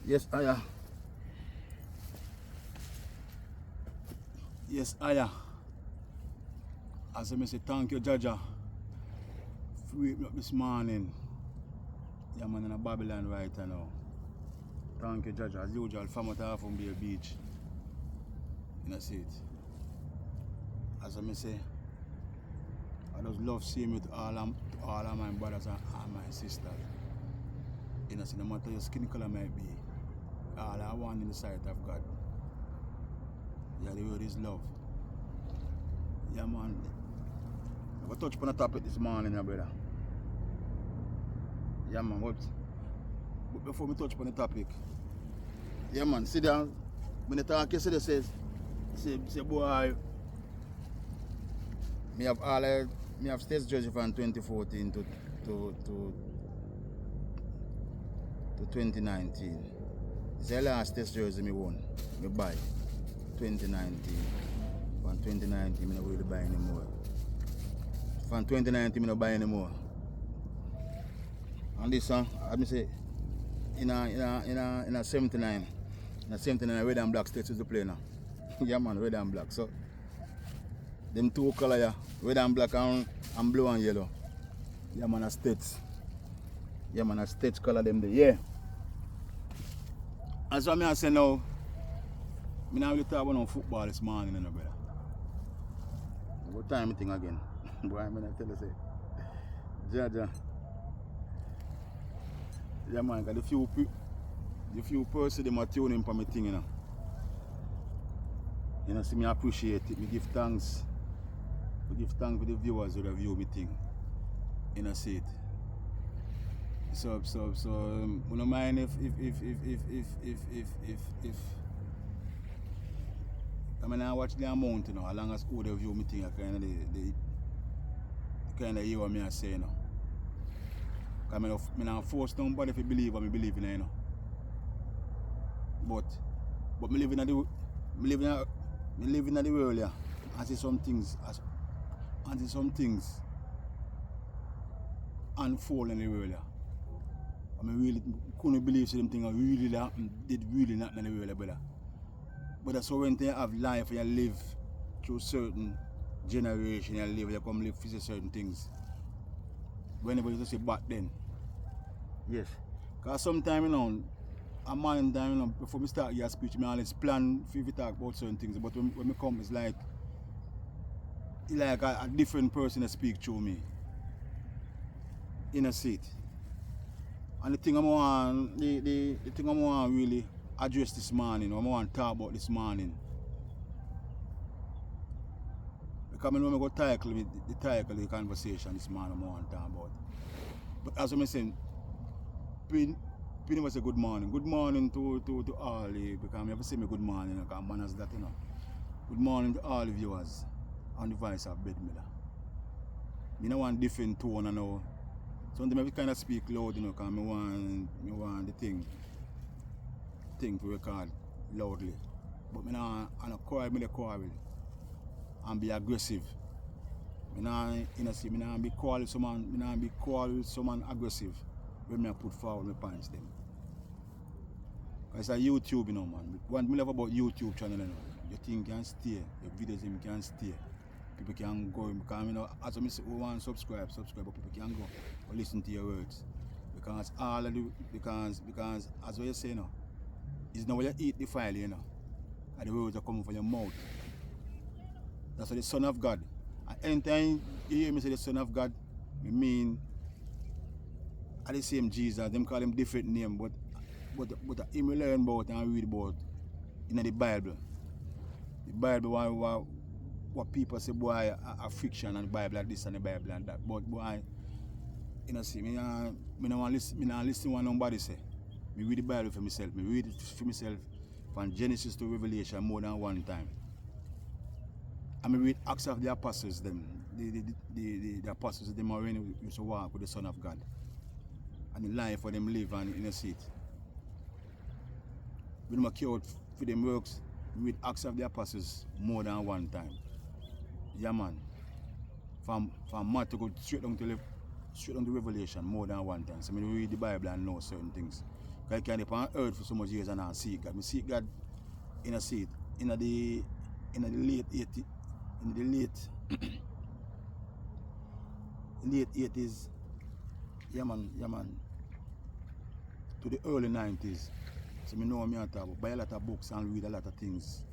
Yes, Aya. Yes, Aya. As I say, thank you, Jaja, for waking me up this morning. Yeah, man, in a Babylon right now. Thank you, Jaja. As usual, from out of from Bay Beach. You know, see it. As I say, I just love seeing with all of my brothers and all my sisters. You know, see, no matter your skin color might be, all I want in the sight of God. Yeah, the word is love. Yeah, man. I'm going to touch upon the topic this morning, brother. Yeah, man, but before we touch upon the topic, yeah, man, sit down. When the talk yesterday say, boy, me have stage jersey from 2014 to 2019. It's the last test jersey me won. Me buy 2019. From 2019, me not really buy anymore. From 2019, me not buy anymore. And this song, I say, in a 79, in a 79, red and black states is the play now. Yeah, man, red and black. So, them two color, yeah, red and black and blue and yellow. Yeah, man, a states. Yeah, man, a states color them there. Yeah. As what I say now, I not really talk about no football this morning, no, brother. What time I think again? Boy, I mean, I tell you, say, Jaja. Yeah, man, because the few persons them are tuning for me thing, you know. You know, see me appreciate it. Me give thanks. Me give thanks for the viewers who review me thing. You know, see it. So, I don't mind if I mean, I watch the amount, you know, as long as who review me thing, I kind of hear what I say, you know. Because I don't force nobody to believe what I believe in, you know. But I live in the world, yeah. I see some things unfold in the world, yeah. I mean, really couldn't believe some things really happen, did really not in the world, brother. But that's when you have life, you live through certain generation, you come live through certain things. Whenever you say back then. Yes. Because sometimes, you know, a man time, you know, before I start your speech, I always plan to talk about certain things. But when I come, it's like a different person that speak to me. In a seat. And the thing I want really address this morning, I want to talk about this morning. Because I know I'm going to tackle the conversation this morning I want to talk about. But as I'm saying, Pin was a good morning. Good morning to all the, because I never say me good morning, because manners that, you know. Good morning to all the viewers on the voice of Bedmiller. I don't want different tone, you know. Sometimes I kind of speak loud, you know, because I want the thing to record loudly. But I don't quarrel and be aggressive. I don't be quarrel someone aggressive when I put forward my points them. It's a YouTube, you know, man. One thing I love about YouTube channel, you know, your thing can stay, your videos can stay. People can go, because, you know, as I say, we want to subscribe, but people can go or listen to your words. Because all of the, because as what you say, you know, it's not what you eat the file, you know, and the words are coming from your mouth. That's what the Son of God. And anytime you hear me say the Son of God, I mean, at the same Jesus, them call him different name, but him we learn about and read about in the Bible. The Bible, what people say, boy, a fiction, and the Bible like this and the Bible and that. But boy, you know, see, me not listen to what nobody say. Me read the Bible for myself. Me read it for myself from Genesis to Revelation more than one time. And me read Acts of the Apostles, them. The apostles, them already used to walk with the Son of God. And the life for them live and in a seat. When I care out for them works, we read Acts of the Apostles more than one time. Yeah, man. From Matthew go straight down to Revelation more than one time. So I read the Bible and know certain things. Because I can't live on earth for so much years and I seek God. I seek God in a seat, in the late 80s, in the late 80s, yeah man, to the early 90s. So I know what I'm talking about. Buy a lot of books and read a lot of things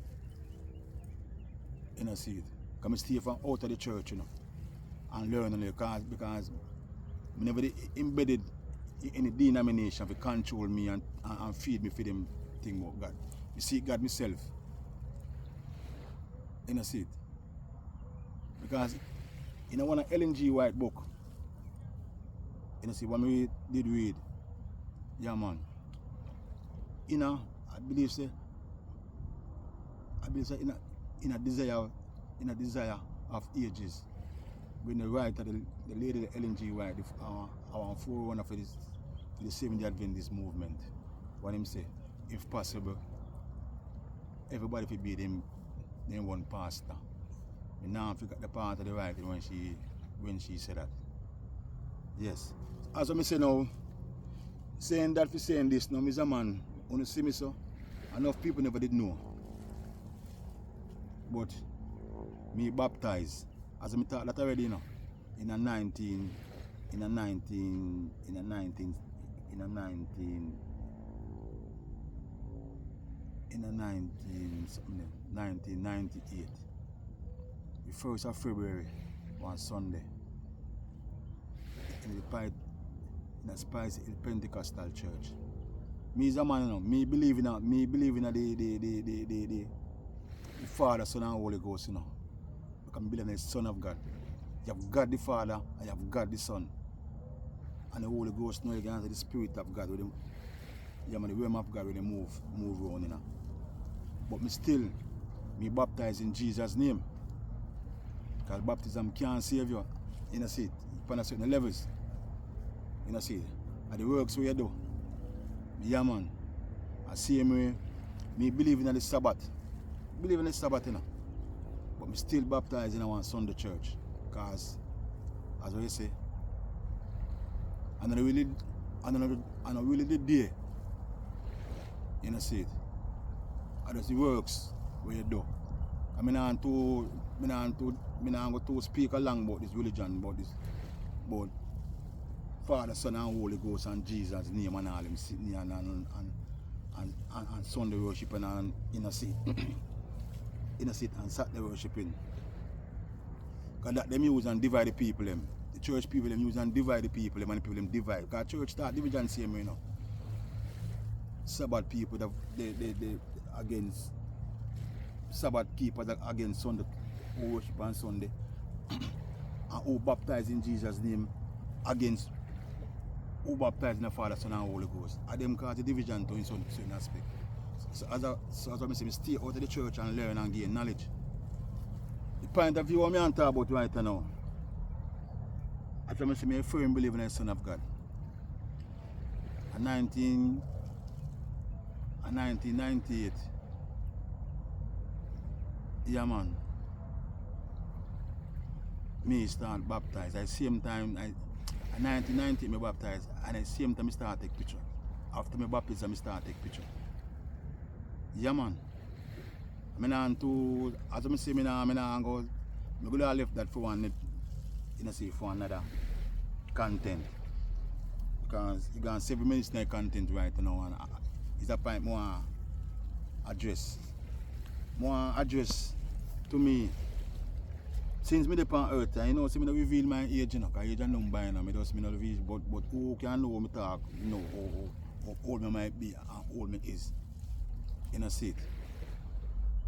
in a seat. Because I stay from out of the church, you know, and learn on it because I never embedded in a denomination to control me and feed me for them thing about God. I seek God myself in a seat. Because in one Ellen G. White book, you see, when we did read, yeah man, you know, I believe in a desire of ages, when the writer, the lady Ellen G. White, our forerunner for the Seventh-day Adventist movement, what him say, if possible, everybody could be them one pastor. And now I forgot the part of the writing when she said that. Yes. As I say now, saying that for saying this, now Mr. Man, when you see me so, enough people never did know. But me baptized, as I talk that already, you know, in a 19 1998. The 1st of February, one Sunday, in a spicy Pentecostal church. Me is a man, you know, me believe in the Father, Son, and Holy Ghost, you know. Because I believe in the Son of God. You have God the Father and you have God the Son. And the Holy Ghost, you know, you can answer the Spirit of God with the realm of God with the move around, you know. But me baptized in Jesus' name. Because baptism can't save you, you know, see it, upon a certain levels. You know, see it. And the works we do. Yeah man. I see me believe in the Sabbath. Believe in the Sabbath, you know. But me still baptized in our Sunday church. Because, as we say, and I really did there. You know, see it. And that's the works where you do. I mean, I'm going to speak along about this religion, about Father, Son, and Holy Ghost, and Jesus' name, and all them sitting here and Sunday worshiping, and in a seat, and Saturday worshiping. Because that them use and divide the people, them. The church people them use and divide the people, them, and the people them divide. Because church start division same way, you know. Sabbath people, they against Sabbath keepers against Sunday worship on Sunday, and who baptized in Jesus' name against who baptized in the Father, Son, and Holy Ghost. And them cause the division to in certain aspect. So as I say, stay out of the church and learn and gain knowledge. The point of view I'm talking about right now, I say I'm a firm believer in the Son of God. In 1998. Yeah man. Me start baptized. At the same time, in 1990 me baptized, and at the same time I start take picture. After my baptism I start take picture. Yeah man. As I say, I go left that for one, you know, see, for another content. Because you got 7 minutes now content right now, and it's a point more address to me. Since me on earth, you know, see me reveal my age, you know, because age is number, you know, me just not reveal, but who can know me talk, you know, how old me might be and how old me is. You know, see it.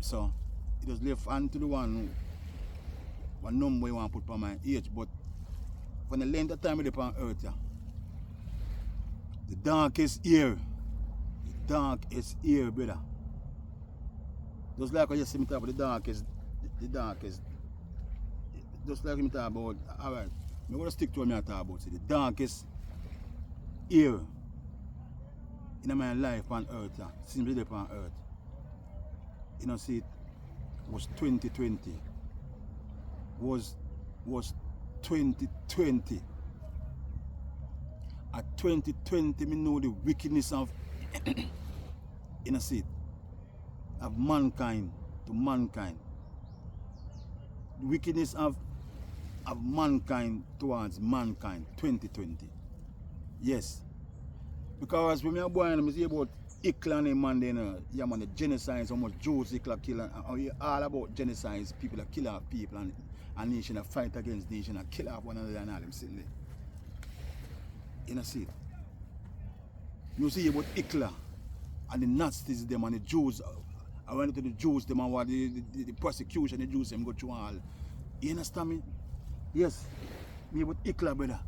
So, it was left on to the one number you want to put on my age, but for the length of time I on earth, yeah, the darkest year, brother. Just like I just see me talk about the darkest, just like me talk about, alright, I'm going to stick to what I talk about, see, the darkest year in my life on earth, yeah, since I live on earth. You know, see, it was 2020. Was 2020. At 2020, me know the wickedness of In a seat of mankind to mankind. The wickedness of mankind towards mankind, 2020. Yes. Because when I was born, I see about Hitler and man, yeah, man, the genocide, how much Jews Hitler kill, all about genocide, people that kill off people, and nation that fight against nation that kill off one another and all them sitting there. You know, see, you see about Hitler and the Nazis, them and the Jews. I went to the Jews, them and what the persecution, the Jews, them go through all. You understand me? Yes, me about Hitler, brother.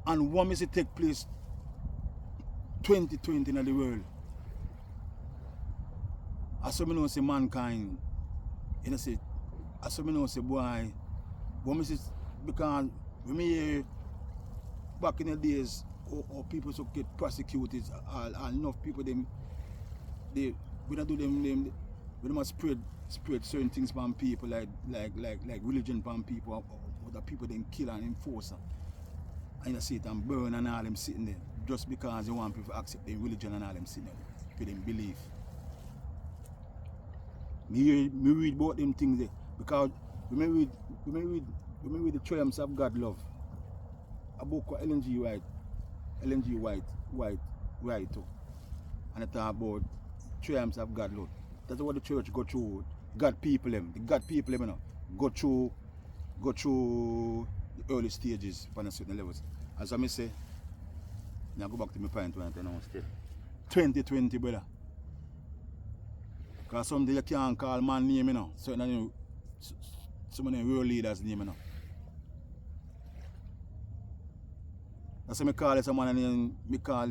And what must it take place 2020 in the world? As some know say mankind, you know say, as some know say boy, what must it, because when me hear back in the days, or people so get prosecuted, and enough people them, we don't do them, we don't spread certain things from people like religion from people, or the people then kill and enforce. And you see it and burn and all them sitting there just because they want people to accept their religion and all them sitting there for them belief. Me read about them things there because we may read the Triumphs of God Love. A book called Ellen G. White too. And it talk about Triumphs of God Love. That's what the church go through. God people them, you know, go through the early stages on a certain levels. As I say, now go back to my point when I know still. 2020, brother. Because someday you can't call man name, you know. Certain some of them world leaders name, you know. That's why I call this a man and me call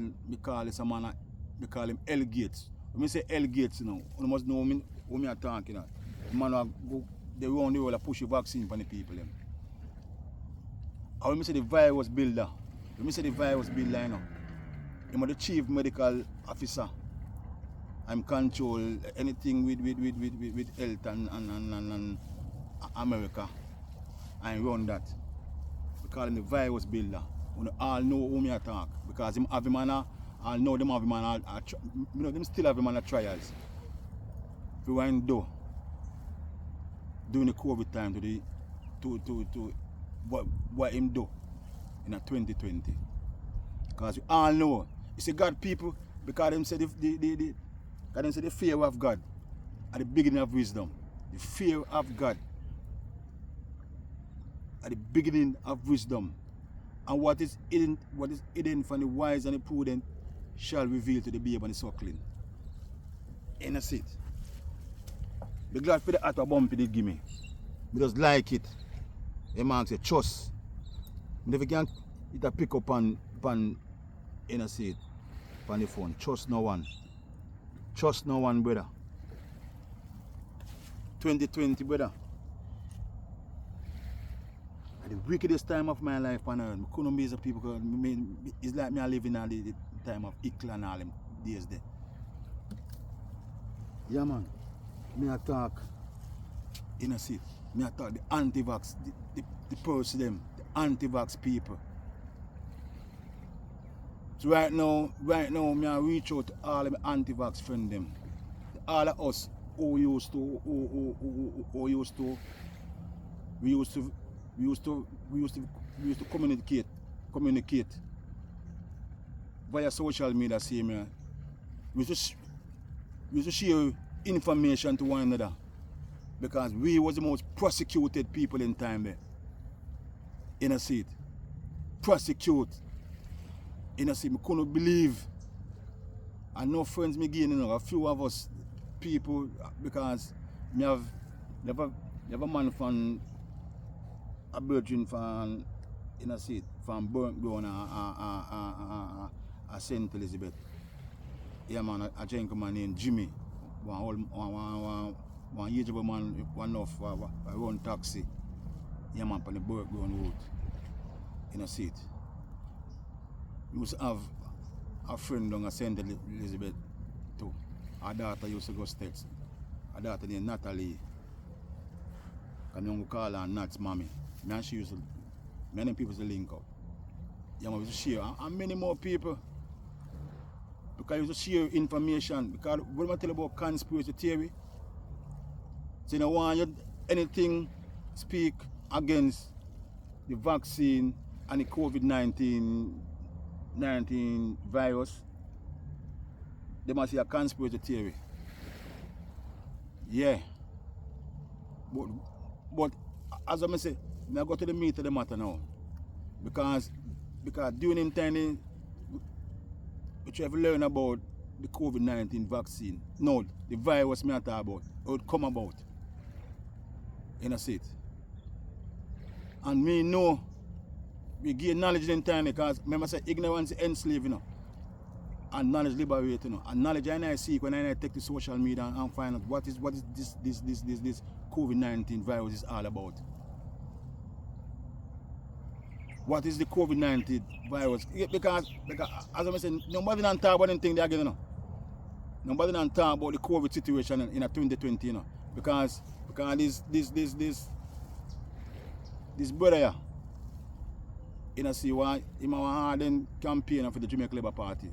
this a man, me call him L Gates. When I say L Gates, you know, you must know me, who me are talking about. The man go they round the world and push the vaccine for the people. Them. And when I say the virus builder, you know, I'm the chief medical officer. I'm control anything with health and America. I run that. We call him the virus builder. We all know who me attack because him have him on all know them have him on you know them still have him on trials. If we went during the COVID time to what him do in a 2020. Because we all know you see God people because them say the fear of God at the beginning of wisdom. The fear of God at the beginning of wisdom. And what is hidden from the wise and the prudent shall reveal to the babe and the suckling. In a seat. Be glad for the heart of bumpy they give me. I just like it. A man say trust. If you can't it a pick up on in a seat on the phone. Trust no one. Trust no one, brother. 2020, brother. At the wickedest time of my life on earth. I couldn't be as people because it's like me living at the time of Hitler and all them days there. Yeah man. Me attack in a seat. Me attack the Antivaxx, the person them, the Antivaxx people. So right now, me I reach out to all of my Antivaxx friends them. All of us who used to communicate via social media, see me. We used to share information to one another because we was the most prosecuted people in time there. In a seat. Prosecute. In a seat. I couldn't believe. And no friends me gain, you know, a few of us people because me have never man from a virgin from in a seat from Burntground a St. Elizabeth. Yeah man, a gentleman named Jimmy. One ageable man, one off I run taxi. Yeah man, on the Burntground road. In a seat. We used to have a friend down at St. Elizabeth too. Her daughter used to go States. Her daughter named Natalie. And we call her Nat's mommy. Me and them people used to link up. Yeah, man, we used to share. And many more people. Because you share information. Because what I tell you about conspiracy theory, so you don't want you anything speak against the vaccine and the COVID-19 virus, they must see a conspiracy theory. Yeah. But as I say, I go to the meat of the matter now. Because during them time, we have learned about the COVID-19 vaccine. No, the virus me I talk about, how it come about. You see it. And me know, we gain knowledge in time because remember I say ignorance enslave, you know. And knowledge liberate, you know. And knowledge I seek when I take to social media and find out what is this COVID-19 virus is all about. What is the COVID-19 virus? Because as I said, nobody don't talk about anything there again, you know. Nobody don't talk about the COVID situation in 2020, you know. Because this brother here, you know, see why he want to campaign for the Jamaica Labour Party.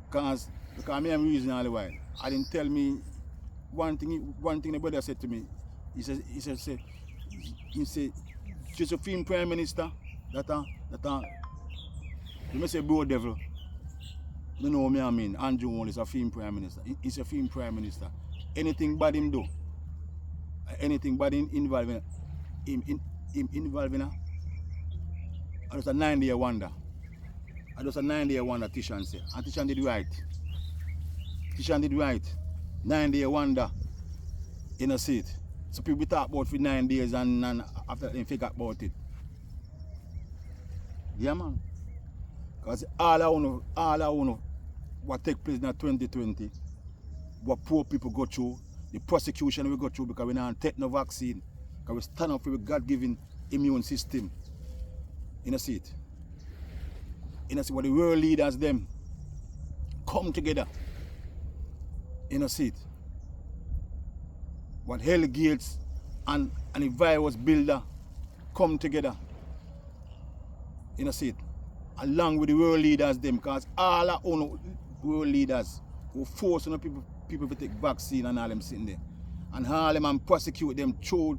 Because me I'm reasoning all the while. I didn't tell me one thing the brother said to me. He said Josephine Prime Minister you may say bro devil. You know what I mean? Andrew Wall is a film Prime Minister. He's a film Prime Minister. Anything bad him do, anything bad him involving him involving her, I just a 9-day wonder. I just a 9-day wonder, Tishan say. And Tishan did right. Tishan did right. 9-day wonder. You know, see it. So people talk about for 9 days and after they figure about it. Yeah, man. Because all I want what take place in 2020, what poor people go through, the prosecution we go through because we don't take no vaccine, because we stand up for the God-given immune system. You know, see it. You know, see what the world leaders them come together. You know, see it. What Hell Gates and the virus builder come together. You know, see it. Along with the world leaders them, because all our own world leaders who force people to take vaccine and all them sitting there. And all them and prosecute them true.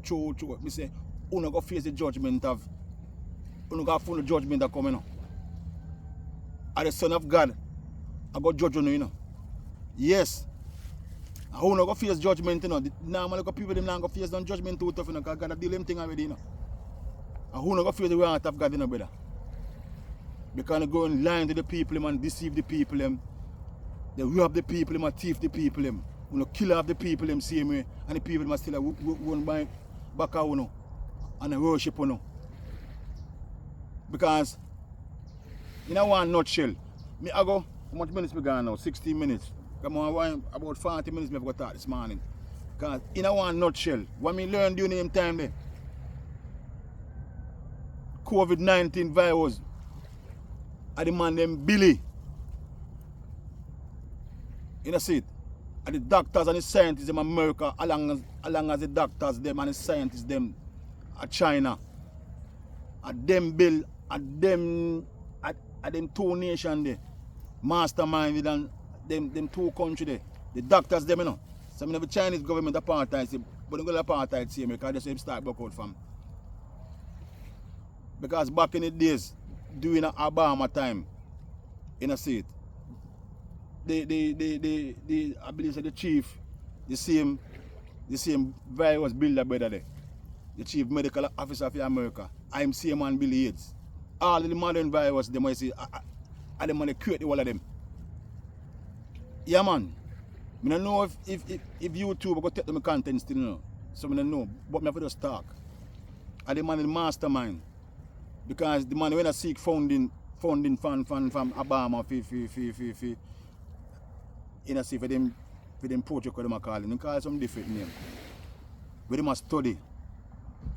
Me say, you not go face the judgment of, you not go find the judgment that coming up. As the Son of God, I go judge you, you know. Yes. And who not go face judgment, you know. Normally people them not go face no judgment too tough, you know, because God deal them thing already, you know. And who not go face the wrath of God, you know, brother. Because they go and lie to the people and deceive the people them. They rob the people them and thief the people them. You know, kill off the people them same way. And the people them still run back out, you know, and they worship, you know. Because in a one nutshell, I go, how much minutes we gone now? 16 minutes. Come on, about 40 minutes I go talk this morning. Because in a one nutshell, what me learn during the time there, COVID-19 virus, I demand them Billy. You know, see it? And the doctors and the scientists in America, along as the doctors them and the scientists them at China. At them bill, at them two nations there. Mastermind and them two countries there. The doctors them, you know. So I mean, the Chinese government apartheid, but they go to apartheid same because they say start back out from. Because back in the days, during Obama time, you know, see it. I believe the chief, the same virus builder brother there. The chief medical officer of America. I'm same man Bill Gates. All the modern virus, they might say, I them want to create the whole of them. Yeah, man. I don't know if YouTube go take them content still, you know. So I don't know. But I have to just talk. I the man in the mastermind. Because the man when I seek funding from Obama for you know, see for them project what them calling. They call some different name. But they must study.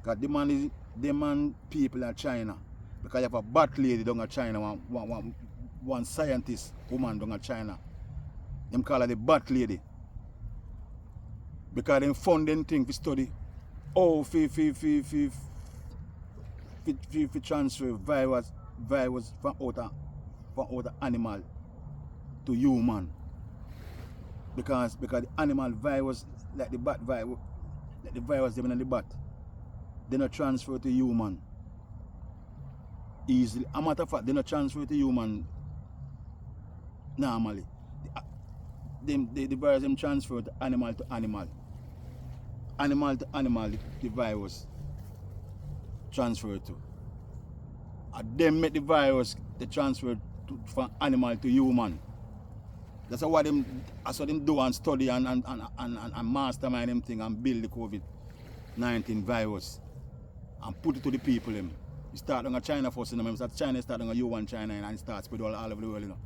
Because the man people in China. Because you have a bat lady down in China, one scientist woman down in China. Them call her the bat lady. Because they fund them thing to study. Oh, for transfer virus from outer from out of animal to human. Because the animal virus, like the bat virus, like the virus them in the bat, they not transfer to human easily. A matter of fact, they not transfer to human normally. The virus them transfer to animal to animal. Animal to animal, the virus transfer to. And then make the virus they transfer from animal to human. That's what them do and study and mastermind them thing and build the COVID-19 virus and put it to the people them. You start on China first, you know, China start on U1 China and start spread all over the world, you know.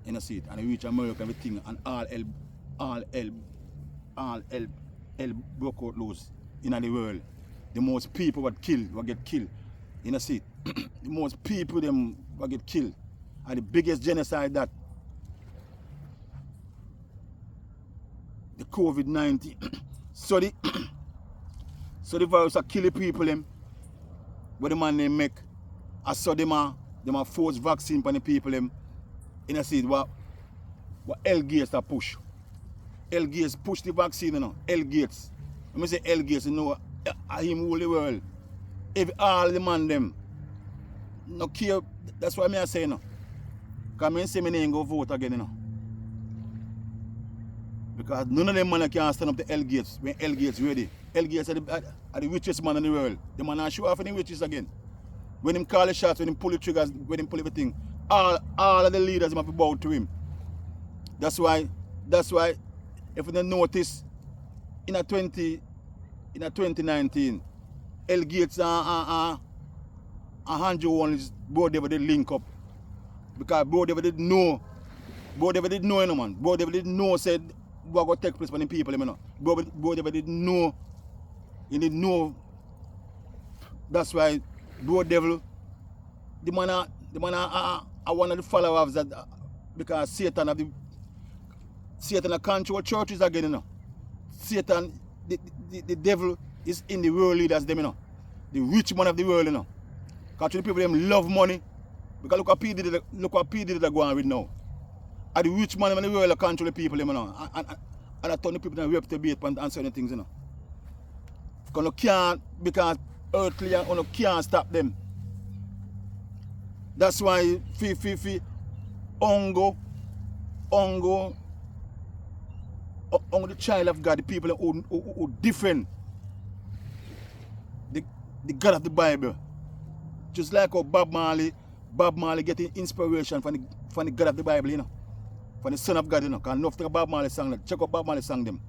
You know, see it, and they reach America, everything, and all broke out loose in the world. The most people will get killed. You know, see it. The most people them will get killed. And the biggest genocide that the COVID-19. so the virus are killing people them. What the man they make. I saw them a force vaccine for the people them. You know, see it, what L Gates are push. L Gates push the vaccine, you know. L Gates. When I say L Gates, you know, him rule the world. If all the man them no care, that's why I say, you know. Because I say I ain't go vote again, you know. Because none of them man can stand up to L Gates when L Gates ready. L Gates are the richest man in the world. The man show off any riches again. When him call the shots, when him pull the triggers, when him pull everything, all of the leaders have to bow to him. That's why if you don't notice in 2019, L Gates and Andrew Warren's both they link up. Because both they didn't know, you know, man. Both they didn't know said what going to take place for the people, you know. Both they didn't know. You didn't know. That's why both devil, the man are one of the followers that because Satan control churches again, you know. Satan, the devil is in the world leaders, them, you know. The rich man of the world, you know. Because the people them love money. Because look what P Diddy are going with now. And the rich man in the world control the people, you know. And I turn the people that reprobate and certain things, you know. Because you can't, because earthly you can't stop them. That's why Ongo, the child of God, the people who different. The God of the Bible. Just like how Bob Marley getting inspiration from the God of the Bible, you know. From the Son of God, you know. Because enough to Bob Marley sang, check out Bob Marley sang them.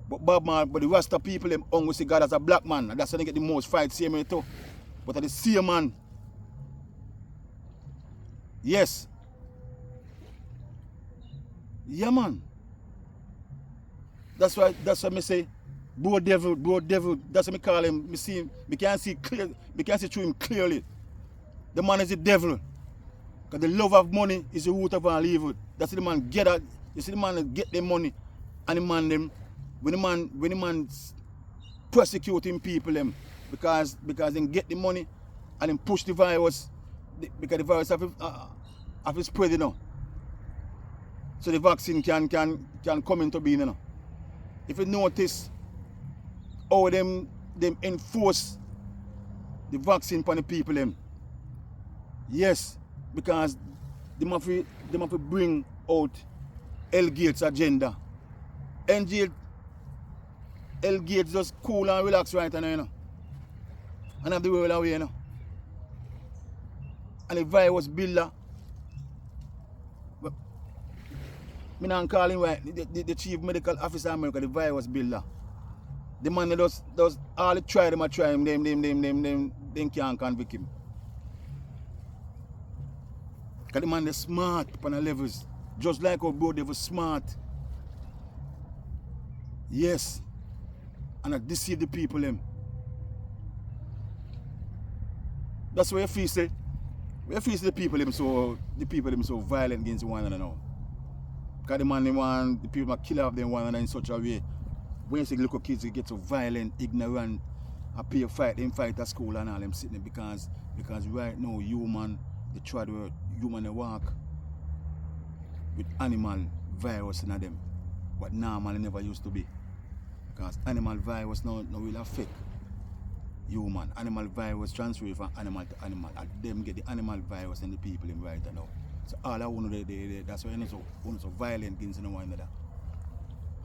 But the rest of people them only see God as a black man, and that's why they get the most fight, same way too. But at the same man. Yes. Yeah, man. That's why me say, bro devil. That's what me call him. Me can't see through him clearly. The man is the devil. Because the love of money is the root of all evil. That's the man get at. You see the man get the money, and the man them. When the man persecuting people them because they get the money and then push the virus because the virus have spread, you know. So the vaccine can come into being, you know. If you notice how them enforce the vaccine upon the people them. Yes, because they have to bring out L Gates agenda. L Gates just cool and relax right now, you know. And have the world away, you know. And the virus builder. But I don't call him right, the chief medical officer in America, the virus builder. The man that does all the try him, them can't convict him. Because the man is smart upon the levels. Just like our bro, they were smart. Yes. And I deceive the people them. That's why you feel say the people them so violent against one another now. Because the man the people kill off them one another in such a way. When you see little kids they get so violent, ignorant, appear fight, them fight at school and all them sitting there because right now human They try to human walk with animal virus in them. What normally never used to be. Because animal virus no will affect human. Animal virus transfer from animal to animal. And them get the animal virus and the people in right now. So all I want to that's why you're so violent against one another.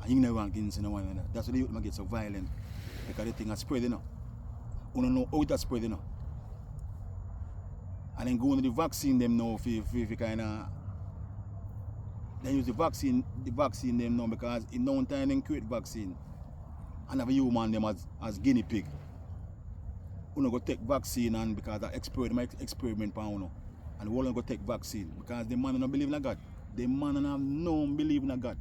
And ignorant against one another. That's why the youth get so violent. Because the thing is spreading now. You don't know how it's spreading now. And then going to the vaccine them now if kind of they use the vaccine them now because in no time they create vaccine and have a human them as guinea pig. You don't go take vaccine and because that experiment for you know. And we all go take vaccine because the man don't believe in God. The man don't have no belief in God.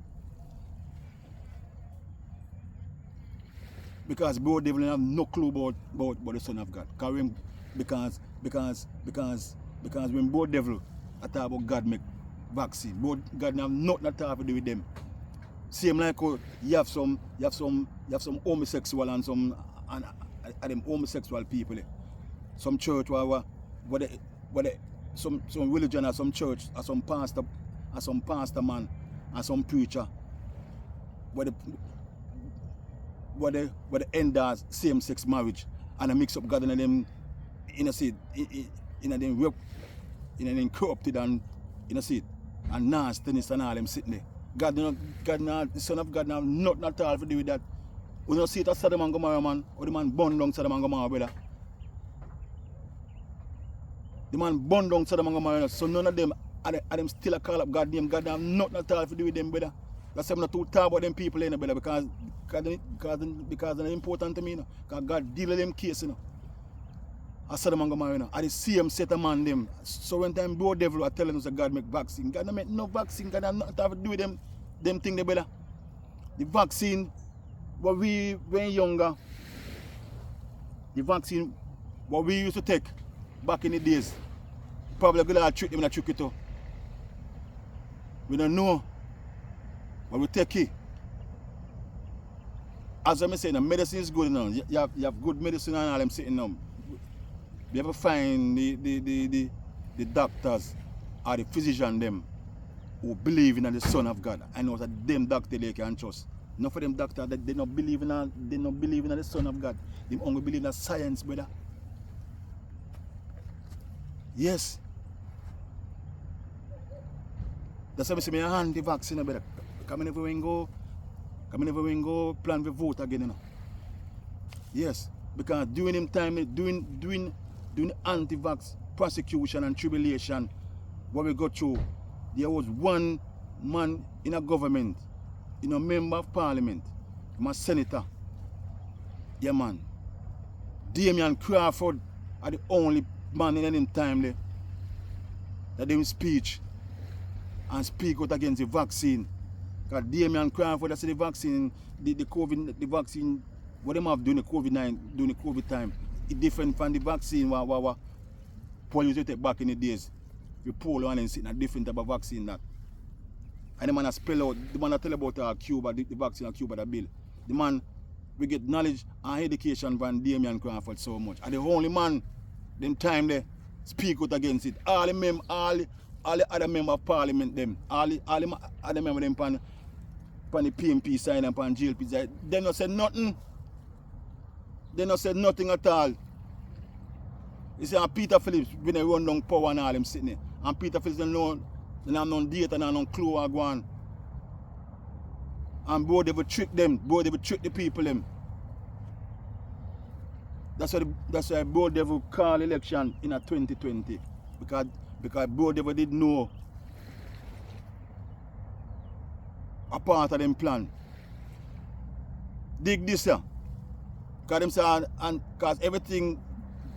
Because bro devil have no clue about the Son of God. Because when bro devil I talk about God make vaccine, bro God have nothing at all to do with them. Same like you have some homosexual and some them homosexual people. Some church some religion or some church or some pastor man or some preacher where the enders same-sex marriage and a mix up God in them in a seed in them corrupted and in a seed and nastiness and all them sitting there. The Son of God now nothing at all to do with that. We don't see it as Sodom and Gomorrah man or the man burned down Sodom and Gomorrah brother. The man burned down Sodom and Gomorrah, so none of them are them still a call up God name. God have nothing at all to do with them brother. That's why I'm not too talk about them people in brother because they're important to me, you know. Because God deal with them cases, you know. I said them and Gomorrah, you know. And the same set of man them. So when time bro devil are telling us that God make vaccine, God don't make no vaccine, God have nothing to do with them thing there, brother. The vaccine, what we when younger, the vaccine what we used to take back in the days, probably gonna trick them and trick it too. We don't know. But we take it. As I'm saying, the medicine is good now. You have good medicine and all them sitting now. You ever find the doctors or the physician them who believe in the Son of God? I know that them doctor they can trust. Not for them doctors that they not believe in the Son of God. They only believe in science, brother. Yes. That's why I say me anti-vaccine, brother. Come in everywhere go plan to vote again, you know. Yes, because during him time, doing anti-vax prosecution and tribulation, what we go through, there was one man in a government, in a member of parliament, my senator. Yeah, man. Damian Crawford are the only man in any time there that they will speak out against the vaccine. Because Damian Crawford, that's the vaccine, the vaccine, what they have during the COVID time, it's different from the vaccine what polio used to take back in the days. The polio and then sitting a different type of vaccine that. And the man has spell out, the man that tell about Cuba, the vaccine of Cuba, the bill. The man, we get knowledge and education from Damian Crawford so much. And the only man, them time they speak out against it. All the other members of parliament, them, all the other members them pan the PMP side and pan GLP side, they not said nothing. They not said nothing at all. You see, Peter Phillips, when they run down power and all them sitting there. And Peter Phillips they have no data and no clue what go on. And bro, they will trick them. Bro, they will trick the people them. That's why bro devil call election in a 2020. Because bro devil did know a part of them plan. Dig this here. Because them say and because everything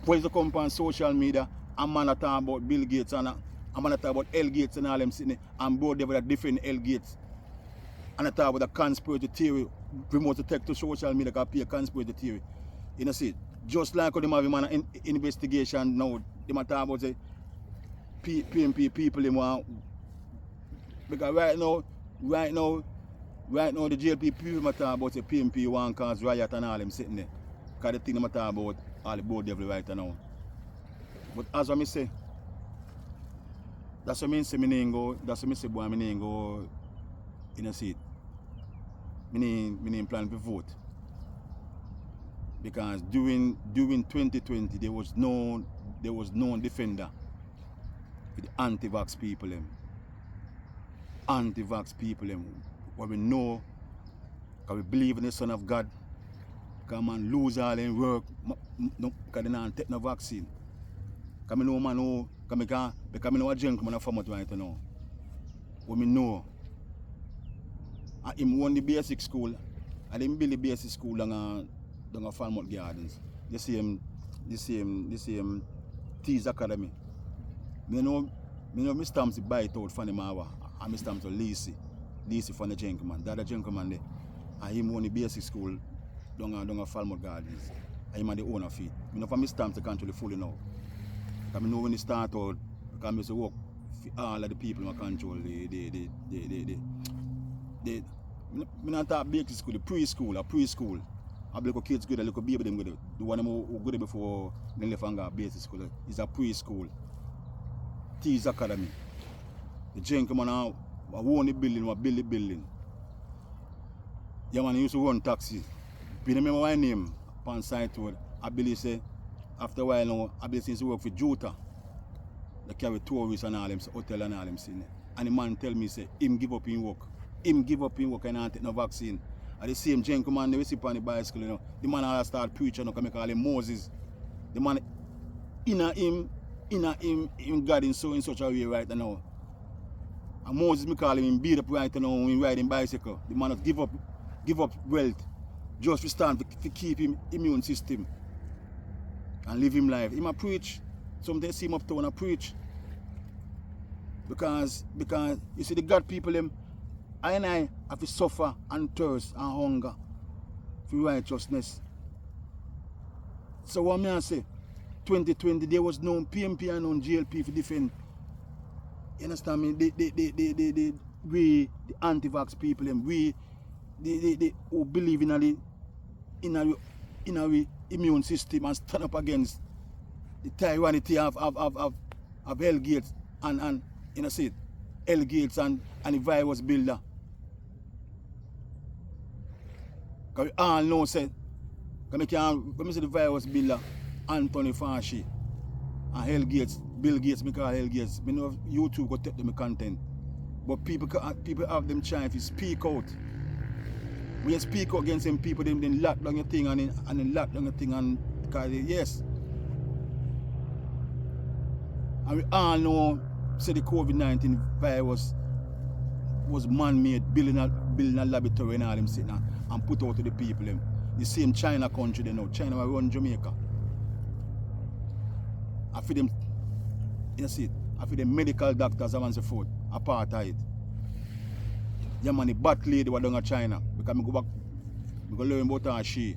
was to come on social media, and man talk about Bill Gates and a man talk about L Gates and all them sitting there, and bro devil that different L Gates. And I talk about the conspiracy theory, remote to take to social media because pay a conspiracy theory. You know see, just like how they have him an investigation now, they might talk about the PMP people they want. Because right now the JLP people might talk about the PMP want cause riot and all them sitting there. Because the thing they might talk about all the board devil right now. But as I say, That's what I say, that's what I say, boy, I go, you know, see it. I plan to vote. Because during 2020, there was no defender for the anti-vax people. Anti-vax people. What we know, because we believe in the Son of God. Because man lose all their work because they don't take no vaccine. Because I know man who, because I know a gentleman from it right now. What I know, him won the basic school, and him build the basic school down a Falmouth Gardens. The same Tees Academy. I know my stamps buy it out from the Mawa, and my stamps to Lacey from the gentleman. That gentleman there, and him won the basic school down a Falmouth Gardens. And him and the owner of it. I know for my stamps I can't really fully know. Because I know when it start out, because I used to work for all of the people who control I not talk basic school, the preschool. I little kids good, a little baby them good. The one who good before they left and got basic school is a preschool. Tees Academy. The gentleman now own the building, build the building. Yeah man, he used to run taxi. I remember my name on site road. I believe say after a while now, I believe since he work for Jota. They carry tourists and all them, hotel and all them things. And the man tell me say him give up in work. Him give up in work and not take no vaccine. And the same gentleman they sit on the bicycle, you know. The man all start preaching, you know, come call him Moses. The man in him God in such a way right now. And Moses me call him beat up right now when he riding bicycle. The man give up wealth just to stand to keep him immune system and live him life. He might preach. Sometimes see him up town and preach. Because you see the God people them, I have to suffer and thirst and hunger for righteousness. So what I say, 2020 there was no PMP and no GLP for defend. You understand me? We the anti-vax people them, we who believe in our immune system and stand up against the tyranny of Hell Gates and you know see it, Hell Gates and the virus builder. Because we all know say, when we say the virus builder, Anthony Fauci and Hell Gates, Bill Gates, me call Hell Gates. I know YouTube go take them content. But people have them chance to speak out. When you speak out against them people, then lock down your thing and then lock down your thing and because yes. And we all know say the COVID-19 virus was man-made, building a laboratory and all them sitting and put out to the people them. The same China country they know. China will run Jamaica. I feel them, you see it, I feel the medical doctors and so forth, a part of it. Yeah man, the bat lady was down in China. Because I go back, I go learn about her, she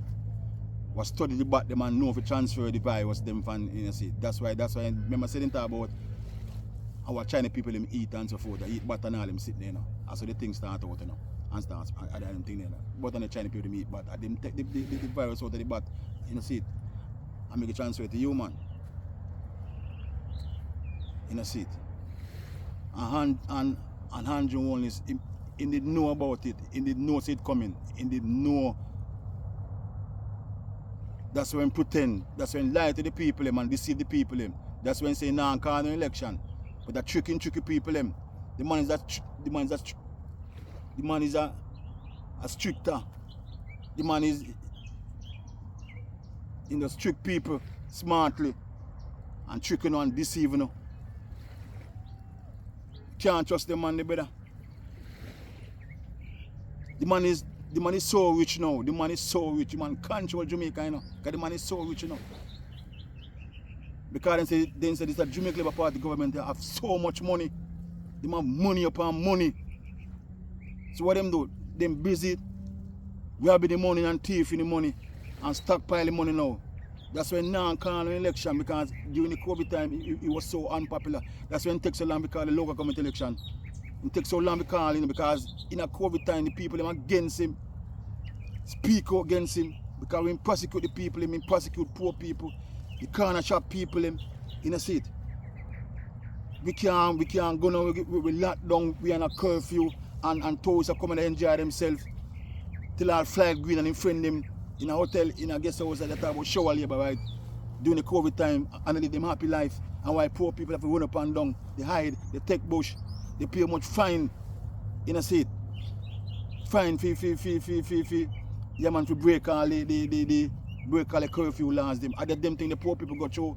was study the bat, the man know if you transfer the virus them from, you see. That's why remember saying about our China people them eat and so forth. They eat bat and all them sitting there, you know. And so the things start out, you know. And start I don't think there. But on the China people them eat bat. And them take the virus out of the bat, you know, see it. And make it transfer to human. You know, see it. And Andrew one is he did know about it, he did know it coming, he did know. That's when pretend, that's when lie to the people and deceive the people. That's when say nah call no election. But that tricking people. The man is a stricter. The man is in the trick people smartly and tricking and deceiving. Can't trust the man, brother. The man is so rich now. The man is so rich. The man control Jamaica, you know. Because the man is so rich, you know. Because they say this a Jamaica Labour Party government, they have so much money. They have money upon money. So what them do? Them busy grabbing the money and thieving the money and stockpile the money now. That's when now call an election because during the COVID time it was so unpopular. That's when it takes so long because the local government election. It takes so long because in a COVID time the people them against him, speak out against him because when prosecute the people, him prosecute poor people, the corner shop people, him, you know see it. we can't go now, we lock down, we on a curfew, and tourists are coming to enjoy themselves till all fly green and in friend them in a hotel, in a guest house at the time about shower labor, right? During the COVID time, and they live them happy life. And why poor people have to run up and down, they hide, they take bush, they pay much fine in a seat. Fine fee. Yeah man, to break all the break all the curfew laws them. I did them thing the poor people got through.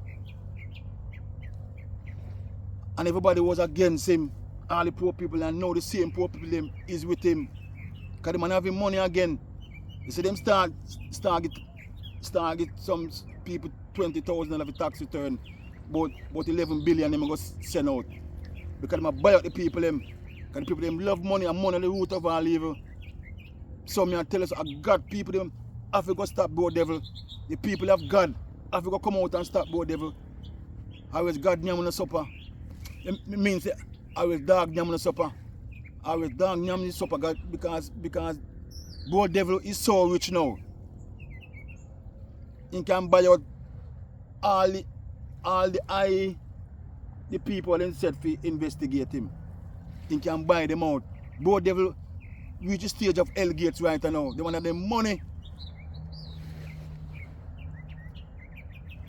And everybody was against him. All the poor people, and now the same poor people them is with him. Because the man having money again. You see them start get some people $20,000 of a tax return. But 11 billion them go send out. Because they buy out the people them. Because the people them love money, and money the root of all evil. Some me tell us God people them have to go stop board devil. The people of God have to go come out and stop board devil. I was God nyam on the supper. It means I was dog nyam on the supper. I was dog nyam on the supper God, because board devil is so rich now. He can buy out all the people instead for investigate him. He can buy them out. Board devil reach the stage of hell gates right now. They want them money.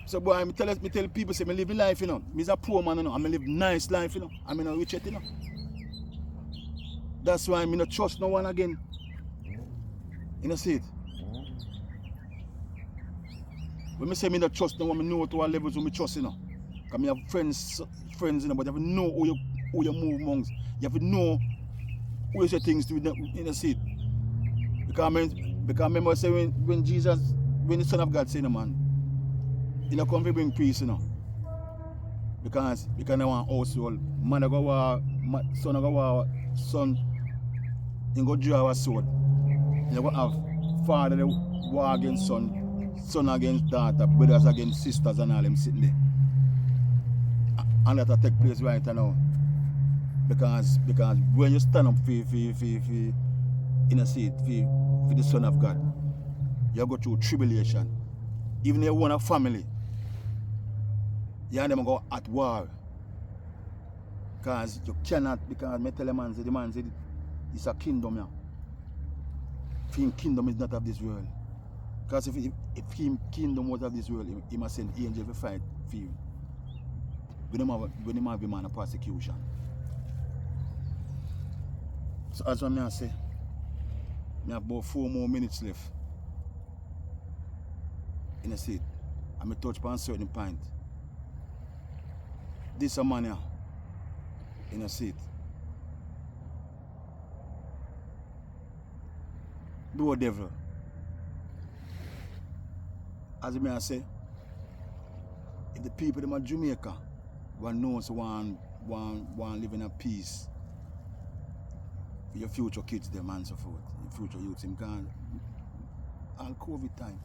So boy, I tell people say I live life, you know. Me's a poor man, you know. I live nice life, you know. I'm not rich yet, you know. That's why I not trust no one again. You know, see it. When I say I not trust no one, I know to what levels I trust, you know. Because I have friends, you know, but you have to know who you move amongst. You have to know who you say things to, you know, see it. Because I remember saying when the Son of God said, no man, you know, come to bring peace, you know. Because they want household. Mother go war, son go war, son, he go draw a sword. You go have father war against son against daughter, brothers against sisters, and all them sitting there. And that take place right now. Because when you stand up for in a seat for the Son of God, you go through tribulation. Even if you want a family, you and them go at war. Because you cannot, because I tell the man said it's a kingdom. Yeah. His kingdom is not of this world. Because if his kingdom was of this world, he must send angels to fight for you. We don't have a man of persecution. So as I say, I have about 4 more minutes left. In a seat. I'm going to touch upon a certain point. This is a man here. In a seat. Do a devil. As I say, if the people in Jamaica want live in a peace for your future kids, them and so forth, your future youths, them can all COVID time.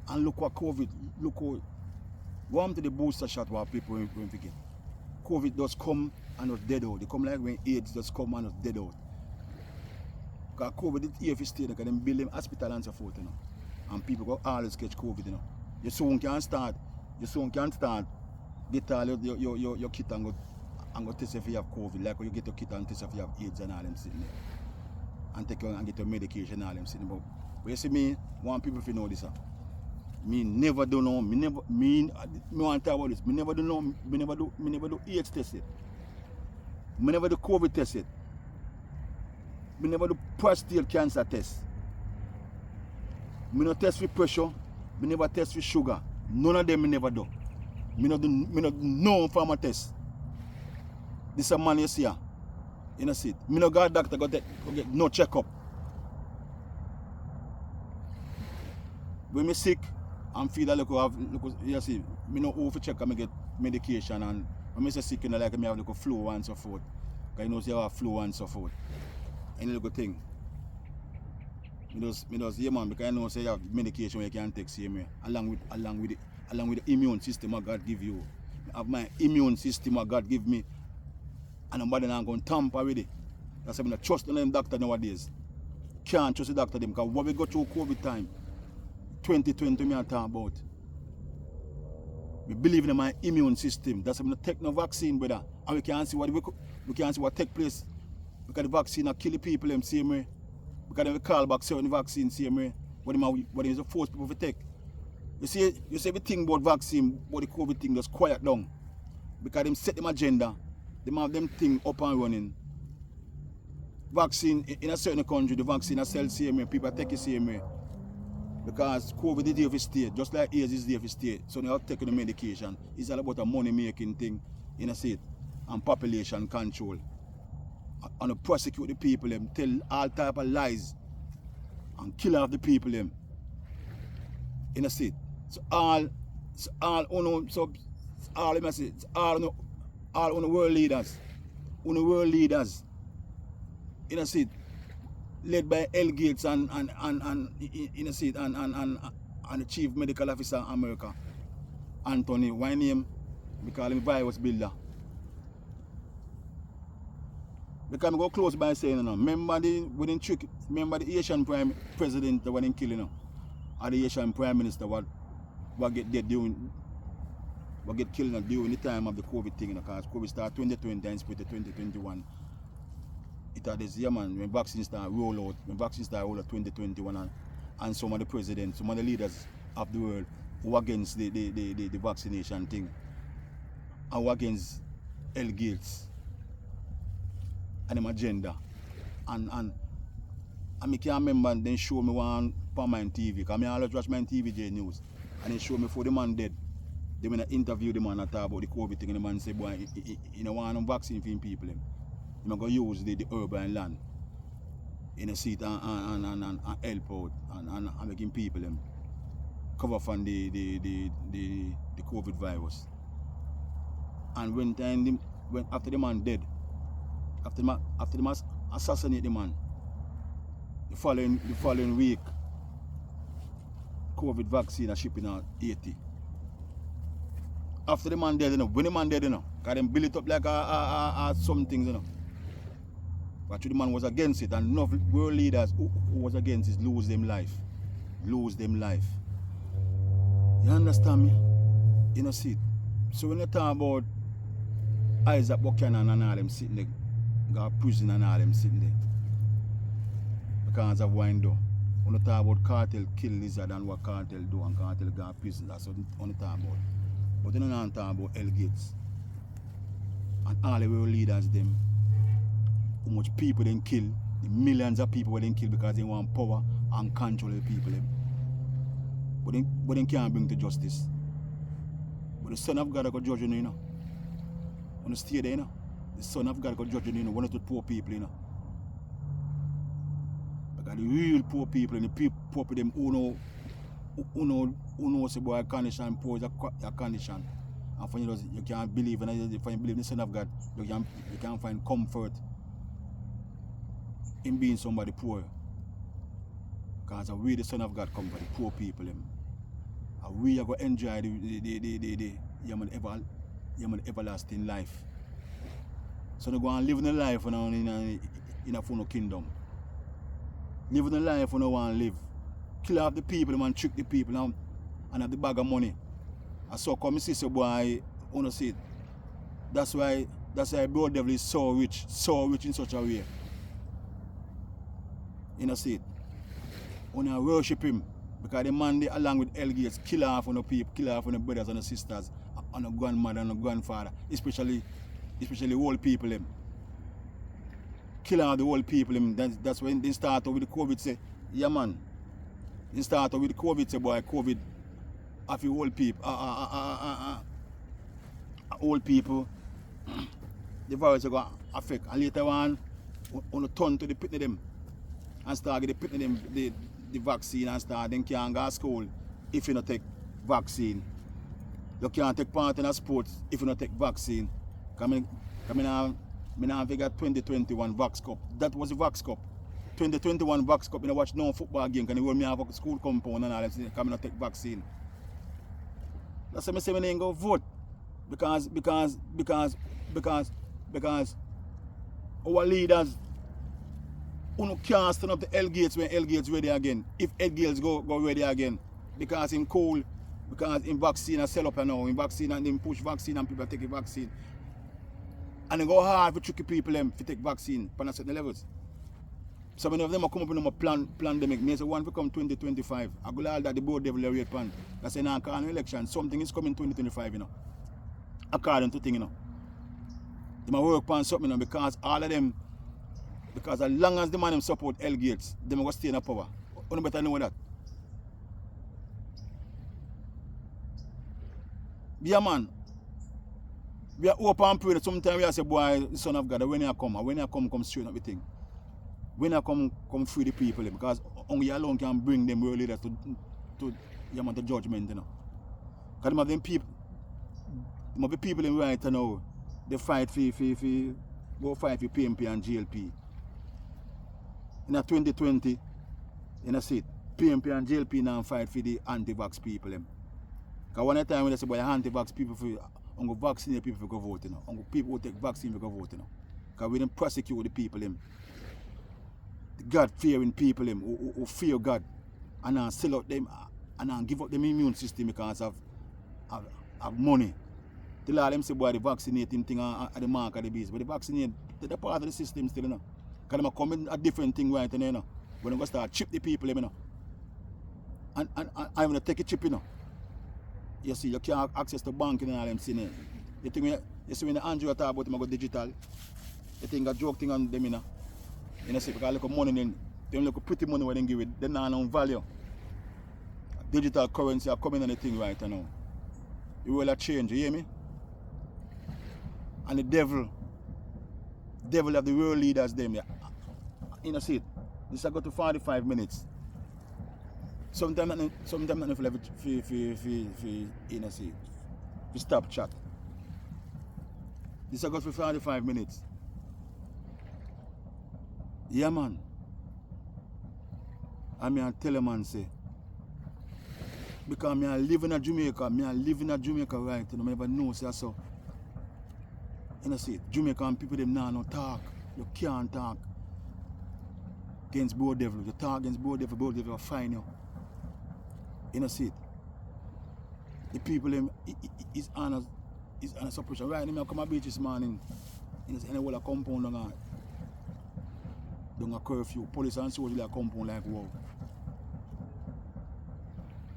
And look what COVID, look how, go on to the booster shot what people will forget. COVID does come and was dead out. They come like when AIDS does come and was dead out. Because COVID is here if you stay there, because they build them hospital and so forth, you know. And people go always catch COVID, you know. You soon can start, get all your kit and go test if you have COVID, like when you get your kit and test if you have AIDS and all them sitting there. And take and get your medication and all them sitting there. But you see me, want people to know this. Me never do know, me want to talk about this. Me never do AIDS test yet. Me never do COVID test yet. Me never do prostate cancer test. Me no test for pressure. Me never test for sugar. None of them me never do. Me no do no pharma test. This is a man you see here. You know see it. Me no go to doctor go get no checkup. When me sick and feel that look you see, me no over check and me get medication, and when me say sick, you know, like me have like a flu and so forth. Because you know you have flu and so forth. Any little thing. Me does yeah man, because I know say you have medication where you can take same way. Along with the immune system that God give you. I have my immune system that God give me. And nobody not going to tamper with it. That's why I don't trust them doctor nowadays. Can't trust the doctor them, because what we go through COVID time, 2020 me I talk about. We believe in my immune system. That's why I take no vaccine, brother. And we can't see what take place. Because the vaccine kill the people them same way. Because we call back certain vaccines same way. What is force people to take. You see everything about vaccine, about the COVID thing just quiet down. Because them set them agenda. They have them thing up and running. Vaccine in a certain country, the vaccine is sell same way, people take it same way. Because COVID is there for stay, just like AIDS is there for stay. So they are taking the medication. It's all about a money making thing, in a state, and population control. And to prosecute the people, them tell all type of lies and kill off the people them. In a state. So all world leaders, world leaders, in a state, led by L. Gates and in a seat and the chief medical officer of America, Anthony, why name? We call him virus builder. Because I go close by saying, remember the Asian prime president that was killing, or the Asian prime minister what get dead during, what get killed during the time of the COVID thing, because COVID started 2020 and spread to 2021. It had this year, man, when vaccines start roll out, 2021, and some of the presidents, some of the leaders of the world who were against the vaccination thing, and were against L. Gates and the agenda. And I can't remember, then show me one on my TV, because I always watch my TVJ news, and they show me for the man dead. They when I interview the man and talk about the COVID thing, and the man say, boy, you know, want no vaccine for people. I'm going to use the urban land in a seat and help out and making people cover from the COVID virus. And when after the man dead, after the man assassinate the man, the following week, COVID vaccine are shipping out 80. After the man dead, when the man dead, because them build it up like some things, But the man was against it, and enough world leaders who was against it lose them life. Lose them life. You understand me? You know, see. So when you talk about Isaac Buchanan and all them sitting there, got prison and all them sitting there, because of wind down. When you talk about cartel kill lizard and what cartel do, and cartel got prison, that's what you talk about. But you don't talk about L. Gates and all the world leaders them. How much people they kill, the millions of people they kill because they want power and control the people. But they can't bring to justice. But the Son of God got judge you know. When you stay there, the Son of God got judge you know, one of the poor people, Because the real poor people and the poor people them who know say boy condition poor is a condition. And for you can't believe, and if you believe in the Son of God, you can't find comfort in being somebody poor. Because we the Son of God come for the poor people. And we are going to enjoy the everlasting life. So they go and live in a life in a full kingdom. Live in a life when they want to live. Kill off the people and trick the people and have the bag of money. And so come see so boy, you see it. That's why Bro Devil is so rich in such a way. You know, see it. When I worship him, because the man they, along with L. Gates, kill off on the people, kill off on the brothers and the sisters, on the grandmother and the grandfather, especially old people. Kill off the old people. That's when they start with the COVID. Say, yeah man. They start with the COVID. Say, boy, COVID. Of the old people, old people, the virus is going to affect. And later on turn to the pit of them. And start getting putting them the vaccine and start then can't go to school if you don't take vaccine. You can't take part in a sports if you don't take vaccine. I got 2021 Vax Cup. That was the Vax Cup. 2021 Vax Cup, I watch no football game because they have a school compound and all that come and take vaccine. That's why I say I ain't go vote. Because our leaders can't stand up to L. Gates when L. Gates ready again. If L. Gates go ready again. Because him cool Because in vaccine I sell up now, in vaccine and then push vaccine and people take the vaccine. And it go hard for tricky people them to take vaccine on certain levels. So many of them are come up with a pandemic. Me say one will come 2025. I go all that the board devil rate pan. That's an an election. Something is coming 2025, you know. According to thing, you know. They might work on something, you know, because all of them, because as long as the man them support L Gates, they will stay in the power. You better know that. Yeah, man. We are open and pray. Sometimes we are say, boy, the son of God, when you come straight up the thing. When you come free the people, because only you alone can bring them world leaders to the judgment, you know. Because them people, the people in right now, they fight for PMP and GLP. In 2020, you know, see, PMP and GLP now fight for the anti-vax people. Because one time when they say, boy, anti-vax people, on go vaccinate people for go vote, you know. On people who take vaccine for go vote, you know. Because we don't prosecute the people, the God-fearing people, who fear God, and sell out them, and give up them immune system because of money. Till all them say, boy, the vaccinating thing at the mark of the beast. But the vaccinate, they're part of the system still, you know. Because they come in a different thing right now, you know. When they go start chip the people, you know. And I'm going to take a chip, you know. You see, you can't access the bank and all them things. You think you see when the Andrew talk about them go digital, you think a joke thing on them, you know. You know, see, because look at money in them, look pretty money when they give it, they not no value. Digital currency are coming on the thing right now. You will change, you hear me? And the devil of the world leaders them there. You know, see it. This I go to 45 minutes. Sometimes not for you know, see, to stop chat. This I got for 45 minutes. Yeah, man. I mean, I tell a man, say, because I live in Jamaica right, you know, I never know, say, so. You know, see, Jamaican people, them now no talk. You can't talk against board devil. You talk against board devil will fine you. You know, see it. The people them is on a suppression. Right now, I come to beach this morning. In the whole compound down a curfew. Police and soldiers like a compound like wow.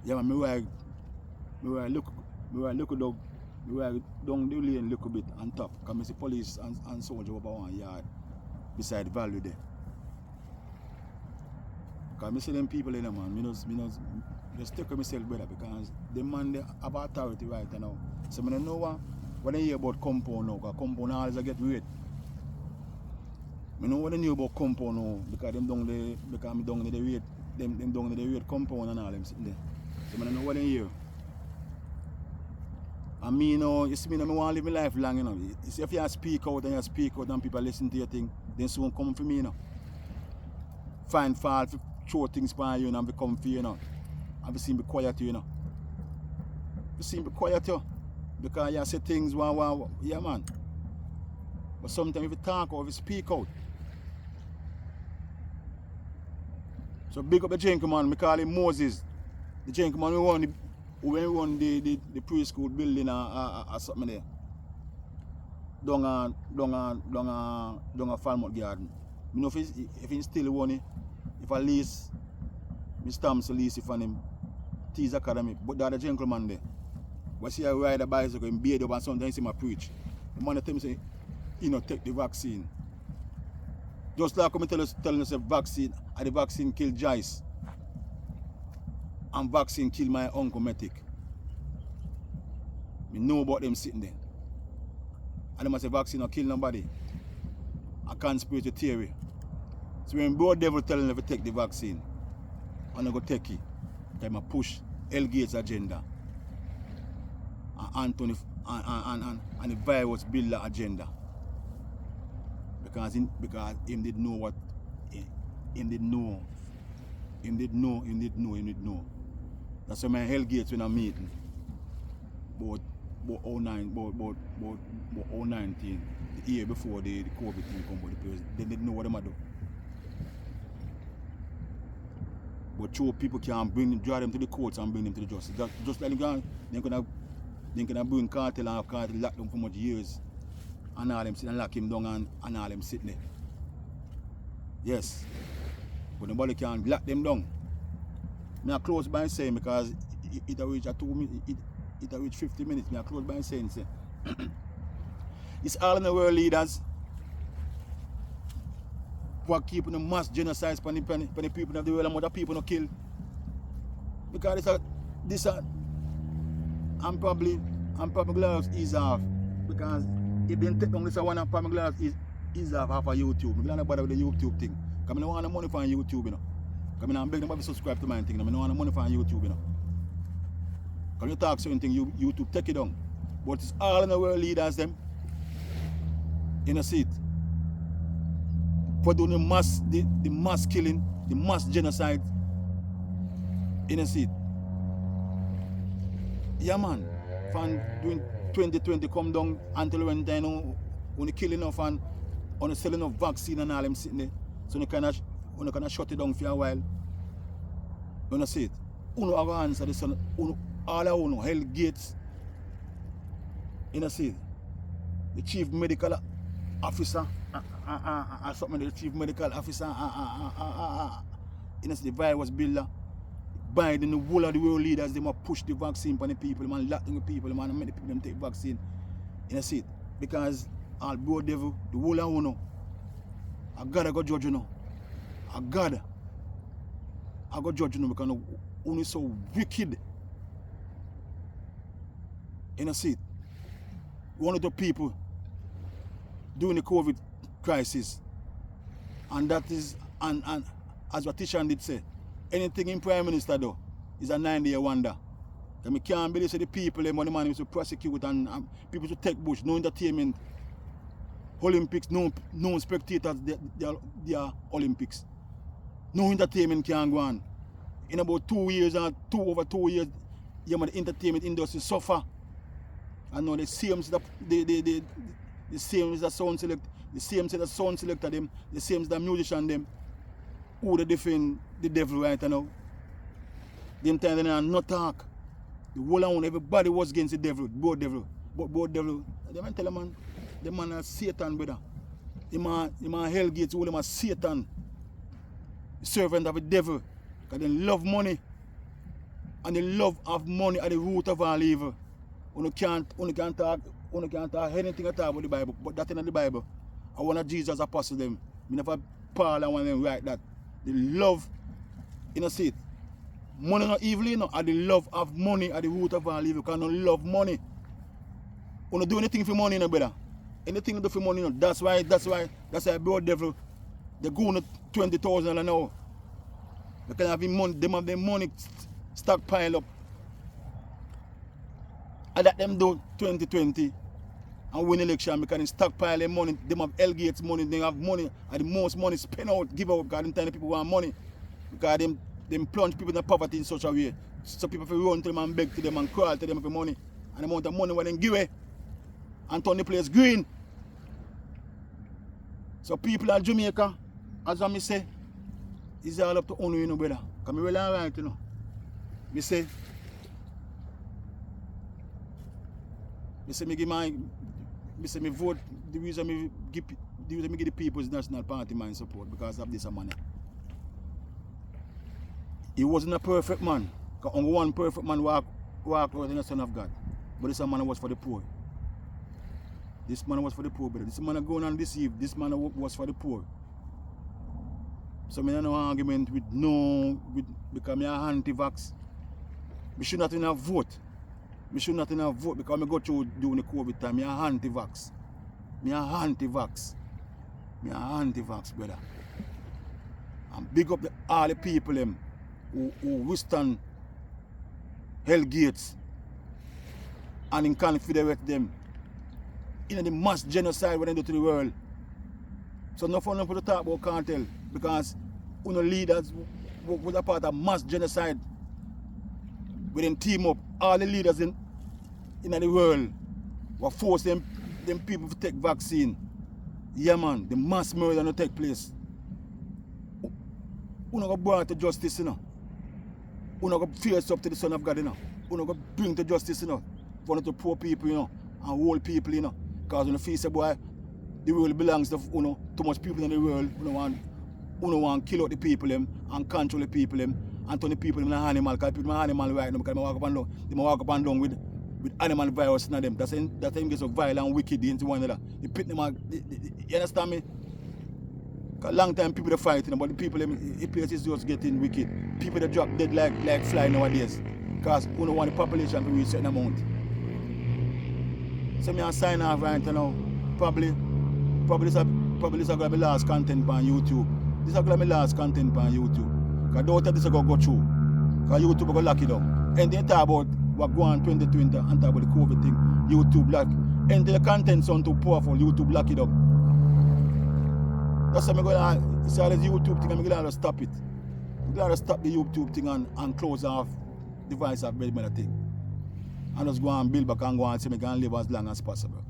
Yeah, man, me look dog. Me down the lane a little bit on top. Because I see police and soldiers over 1 yard beside the valley there. Because I see them people in there, man. Just take myself better because the man they have authority right now. So I don't know what I hear about compound now, because compound always get weight. I know what I knew about compound now, because them down the weight, them down the weight compound and all them sitting there. So I don't know what I hear. And me, you know, you see me, I want to live my life long, you know. You see, if you speak out and people listen to your thing, then soon come for me, you know. Find fault, throw things by you and become for you know. And we seem to be quiet, you know. We seem to be quiet, you. Because you say things, yeah, man. But sometimes if you talk or if you speak out. So big up the gentleman, we call him Moses. The gentleman we run the preschool building or something there. Down a Falmouth garden. You know if he still want it, if at least Mr. Stamps lease it from him, Tees Academy, but the other gentleman there. But see I ride a bicycle in beard up and sometimes he might preach. The man tell me say, you know, take the vaccine. Just like I'm telling us vaccine, and the vaccine kill Jice. And vaccine kill my uncle Metic. I know about them sitting there. And they must say vaccine don't kill nobody. A conspiracy theory. So when broad devil telling them to take the vaccine, and they go take it, they might push L Gates agenda. And Anthony and the virus builder agenda. Because him did know what him did know. That's why my Hell Gates when I'm meeting. About 2019, the year before the COVID thing come, but they didn't know what they do. But two people can draw them to the courts and bring them to the justice. Just like they can bring cartel and have cartel lock them for much years. And all them sit and lock him down and all them sitting there. Yes. But nobody can lock them down. I close by saying because it reach at 2 minutes, it reach 50 minutes. I close by saying it's all in the world leaders who are keeping the mass genocide for the people of the world and other people no kill. Because I'm probably glad it's ease off. Because if they take down this one, I'm probably glad it's ease off of YouTube. I'm glad about the YouTube thing. Because I don't want the money from YouTube, you know. Because I'm begging nobody to subscribe to my thing. I don't want the money from YouTube, you know. Because you talk certain things, YouTube take it down. But it's all in the world leaders them. In a seat. For doing the mass killing, the mass genocide. In a seat. Yeah man. From doing 2020 come down until when they know when the killing of and on the selling of vaccine and all them sitting there. So you kind of shut it down for a while. You know see it? Uno have answer this one. All of uno Hell Gates. You know see it? The chief medical officer something the chief medical officer you know see the virus builder. Biden, the whole of the world leaders, they must push the vaccine for the people, man, locking the people, man, and make the people them take vaccine. You know see it? Because all bro devil, the whole of uno, I gotta go judge you know. I go judge you know because uno is so wicked. You know see it? One of the people during the COVID crisis, and that is, and as what Tishan did say, anything in Prime Minister though is a 9-day wonder. And we can't believe the people, the money man is to prosecute and people to take bush, no entertainment, Olympics, no spectators, they are Olympics. No entertainment can go on. In about 2 years or over 2 years, the entertainment industry suffer. And now the same as the sound select, the same as the sound selector them, the same as the musician them, who they defend the devil right now. Them time they not talk. The whole of everybody was against the devil, both devil. But both devil, they man tell them man, the man is Satan, brother. The man Hell Gates, all them are Satan. The servant of the devil. Because they love money. And the love of money at the root of all evil. You can't talk anything at all about the Bible, but that in the Bible. I want Jesus apostle them. I never Paul and one of them write that. The love, you know, see it. Money not evil, you know, and the love of money at the root of all evil. Because you love money. You don't do anything for money, you know, brother. Anything you do for money, you know. That's why bro devil, they go on 20,000 an hour. They can have money, them have their money stockpile up. And that them do 2020 and win election because they stockpile their money, them have Hell Gates money, they have money, and the most money spent out, give out because them tiny people want money. Because them plunge people in poverty in such a way. So people have to run to them and beg to them and crawl to them for money. And the amount of money when they give away and turn the place green. So people in Jamaica, as I say, it's all up to honor, you know, brother. Because I really alright, you know. I say, me vote, the reason me give the People's National Party my support because of this money. He wasn't a perfect man. Because only one perfect man walk out in the Son of God. But this man was for the poor. This man was for the poor, brother. This man going on deceive. This man was for the poor. So I have no argument with because I'm anti-vax. We should not even vote. We should not even vote because I go through during the COVID time. I'm anti-vax. I'm anti-vax. I'm anti-vax, brother. And big up all the people who withstand Hell Gates and in confederate them in the mass genocide when they do to the world. So no fun for the talk about cartel because leaders were a part of mass genocide. We then team up all the leaders in the world were force them people to take vaccine. Yeah man, the mass murder not take place. Who not brought to justice, you know? We're not going to face up to the Son of God, you know. We're not going to bring to justice, you know. For not to poor people, you know, and old people, you know. Because when you face a boy, the world belongs to, you know, too much people in the world. You don't want to kill out the people them and control the people them and turn the people in an animal. Because people are animal right now, because they walk up and down with animal virus in them. That's them get so violent and wicked into one another. They pit them out, you understand me? Because long time people are fighting, but the people them, the place is just getting wicked. People that drop dead like fly nowadays. Because we don't want the population to reach a certain amount. So me I sign off right now. Probably this is going to be last content on YouTube. This is going to be last content on YouTube. Because don't this is going to go through. Because YouTube is going to lock it down. And they talk about what go on 2020 and talk about the COVID thing. YouTube lock. And the content sound too powerful, YouTube lock it up. That's why I'm going to say this YouTube thing, I'm going to stop it. I'm going to stop the YouTube thing and close off the device of Bedmiller thing. And just go and build back and go and say I can live as long as possible.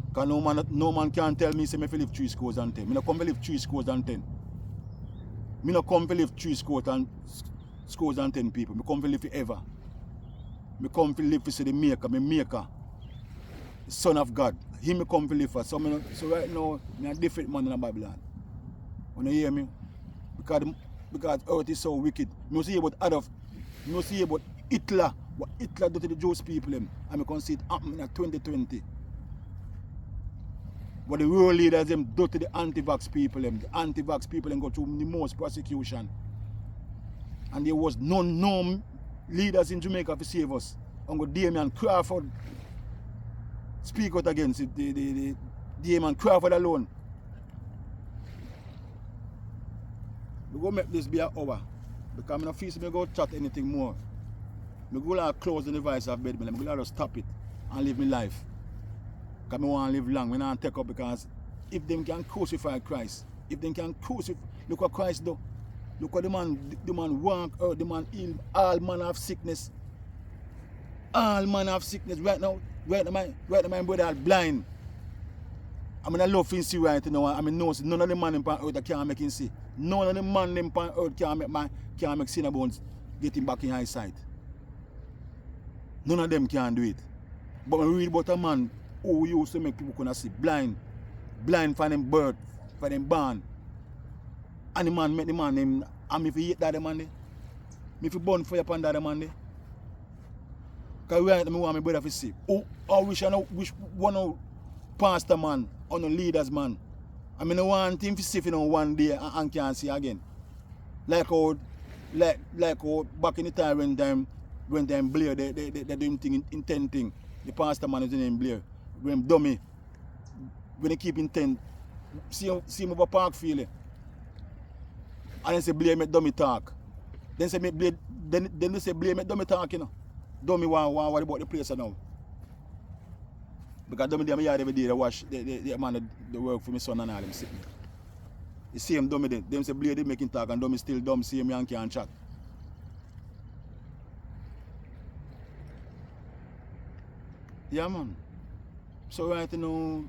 Because no man can tell me say I live 3 scores and 10. I don't come to live 3 scores and 10. I don't come to live 3 scores and 10 people. I come to live forever. I come to live to see the maker, my maker, the Son of God. Him I come to live for. So right now, I'm a different man in Babylon. When you hear me? Because earth is so wicked. I don't see about Adolf. I don't see about Hitler. What Hitler did to the Jewish people, and I can see it happen in 2020. What the world leaders do to the Antivaxx people, the Antivaxx people go through the most persecution. And there was no leaders in Jamaica to save us. Uncle Damien Crawford speak out against it, the Damien Crawford alone. We go make this be an hour. Because I'm not feeling me go chat anything more. I'm going to close the device of Bedmiller. I'm going to stop it and live my life. Because I want to live long. I don't take up because if them can crucify Christ, if they can crucify, look what Christ do. Look what the man walk out, the man heal all manner of sickness. All manner of sickness. Right now my brother are blind. I mean I love him see right now. I mean no, none of the man in earth that can make him see. None of the man in earth can make sinner bones get him back in eyesight. None of them can do it. But when we read about a man who used to make people can see blind for them birth, for them born. And the man make the man him, and if he hate that man, if he burn fire upon that man, because right now I want my brother to see. I wish one of pastor man or no leaders man. I mean I want him to see for one day and can't see again. Like how back in the time when them Blair, they doing thing intending. The pastor man is named Blair. When dummy, when they keep intent, see him over Parkfield. And then say Blair make dummy talk. Then say Blair, then they say Blair make dummy talk, you know. Dummy what about the place now. Because dummy them yard every day they wash the man they work for my son and all them sitting. The same dummy them say Blair they making talk and dummy still dumb, see him and can't chat. Yeah, man. So right now,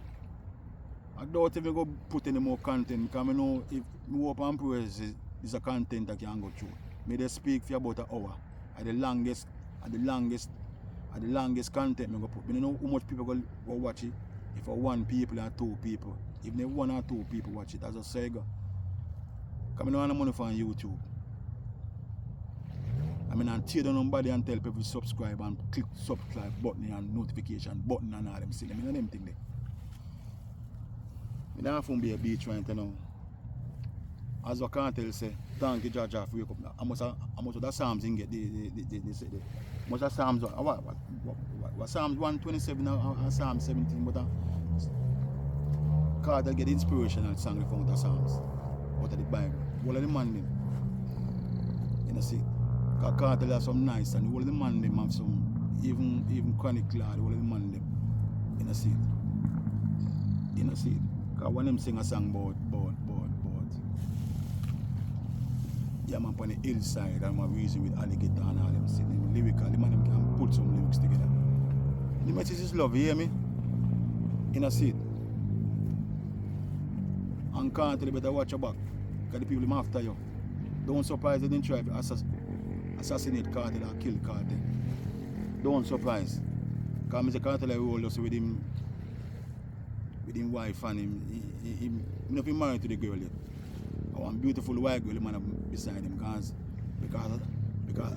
I doubt if we go put any more content because I know if we open prayers is a content that can go through. May they speak for about an hour. At the longest content I go put. I don't know how much people go watch it. If for 1 people or 2 people. Even if 1 or 2 people watch it, as I say go. Because I don't want money from YouTube. I mean, and tear down nobody and tell people to subscribe and click subscribe button and notification button and all them things. I mean, them things. I don't have to be a beach right now. As I can't tell, say, thank you, Judge, for wake up now. How much of the Psalms in get much of Psalms, what Psalms 127 and Psalm 17, but Carter get inspirational song from the Psalms out of the Bible. All of the man them. You know, see. Carter has some nice and all of the man them have some even chronic lad, all of the man them. You know, see. You know, see. Because when them sing a song about yeah, man, on the hillside, I'm a reason with alligator and all them sitting lyrical, the man them can put some lyrics together. The message is love, you hear me? You know, see it. And can't tell you better watch your back. Because the people them after you. Don't surprise they didn't try to assassinate cartel or kill cartel. Don't surprise. Because Mr. Cartel I roll us with him wife and him not been married to the girl yet. I want beautiful white girl man beside him because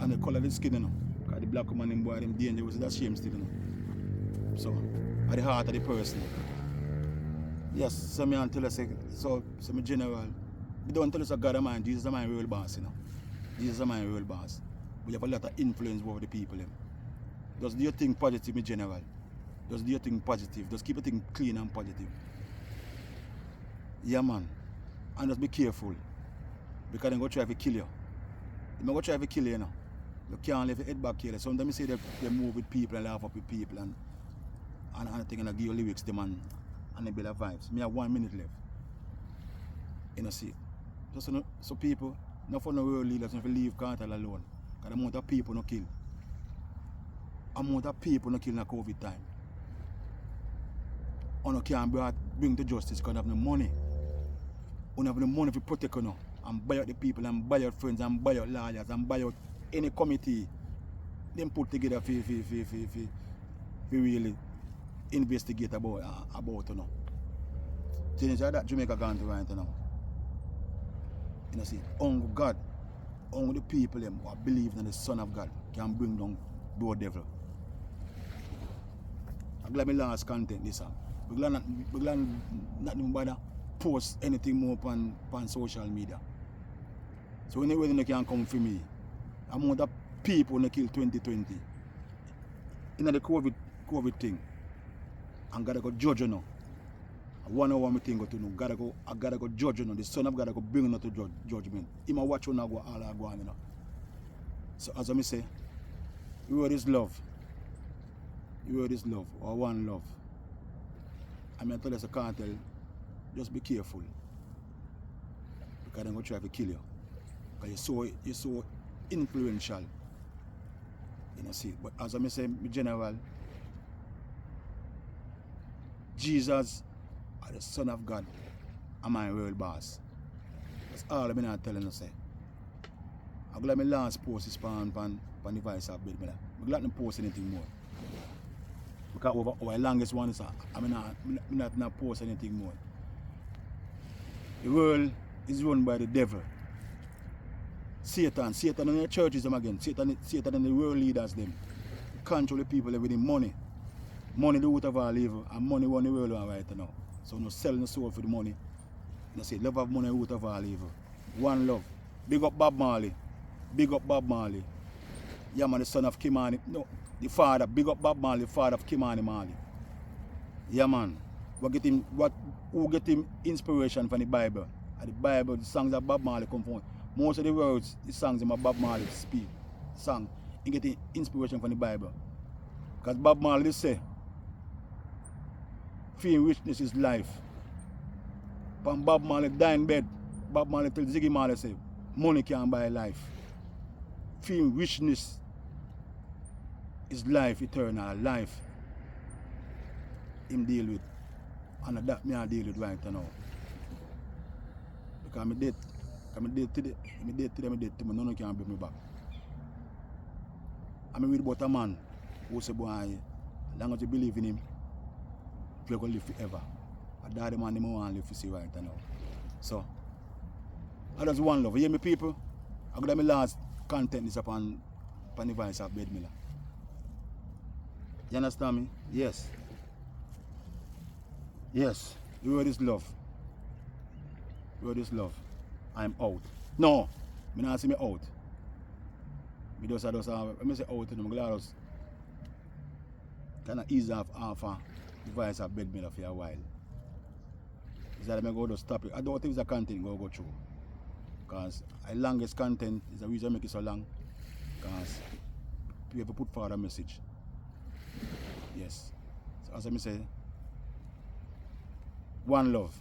and the colour of the skin, you know. Because the black woman boy them dangerous, that's shame still, you know. So at the heart of the person. Yes, so me and tell us so me general. We don't tell us a God of mine, Jesus is my real boss, you know. Jesus is my real boss. We have a lot of influence over the people. Just do your thing positive, me general. Just do your thing positive. Just keep your thing clean and positive. Yeah, man. And just be careful. Because they're going to try to kill you. They're going to try to kill you, you know. You can't leave your head back here. Sometimes you say they move with people and laugh up with people and I think I give you lyrics them and they build a vibes. Me have 1 minute left. You know, see. Just so people, not for no world leaders, if you leave cartel alone. Because the amount of people no kill. Amount of people no kill in the COVID time. You can't bring to justice because you have no money. You have no money to protect you and buy out the people and buy out friends and buy out lawyers and buy out any committee. Them put together for really investigate about you know. Change that Jamaica gone to right now. You know, see, only God, only the people them who believe in the Son of God can bring down the devil. I'm glad my last content this time. I'm glad not even bother post anything more on social media. So anyway they can come for me. Amount of people who kill 2020 in the COVID thing. And gotta go judge you now. 1 hour me thing go to know. I gotta go judge you now. The Son of God go bring you to judgment. He might watch you now go all I go on, you know. So as I say, the word is love. The word is love, or one love. I mean, I tell you, I can't tell, just be careful. Because they're going to try to kill you. Because you're so influential. You know, see. But as I say, in general, Jesus, or the Son of God, are my real boss. That's all I'm not telling you. Say. I'm glad my last post is on the voice of Bedmiller. I'm glad to post anything more. Because over our longest one is I'm not post anything more. The world is run by the devil. Satan and the churches them again. Satan and the world leaders them. Control the people with money. Money the root of all evil and money run the world right now. So no sell no soul for the money. You say love of money root of all evil. One love. Big up Bob Marley. Big up Bob Marley. Yeah man, the son of Kimani. No. The father, big up Bob Marley, father of Kimani Marley. Yeah man. Who get him inspiration from the Bible? And the Bible, the songs that Bob Marley come from. Most of the words, the songs in my Bob Marley speak. Song. He get inspiration from the Bible. Because Bob Marley say, fear and richness is life. When Bob Marley die in bed, Bob Marley tell Ziggy Marley say, money can't buy life. Fear and richness is life, eternal life. Him deal with. And that me I deal with right now. Because I'm dead. I'm dead today. I'm dead today. I'm dead tomorrow. No one can bring me back. I'm read about a man who say, boy, as long as you believe in him, you're going to live forever. And that the man I want to live to see right now. So, I just one love. You hear me, people? I'm going to my last content is upon the voice of Bedmiller. You understand me? Yes. Yes. The word is love. The word is love. I'm out. No. I don't see me out. I just say out, I'm glad I just kind of ease off the voice of Bedmiller for a while. Is that I'm going to stop it. I don't think the content going to go through. Because the longest content is the reason I make it so long. Because you have to put forward a message. Yes. So as I say, one love.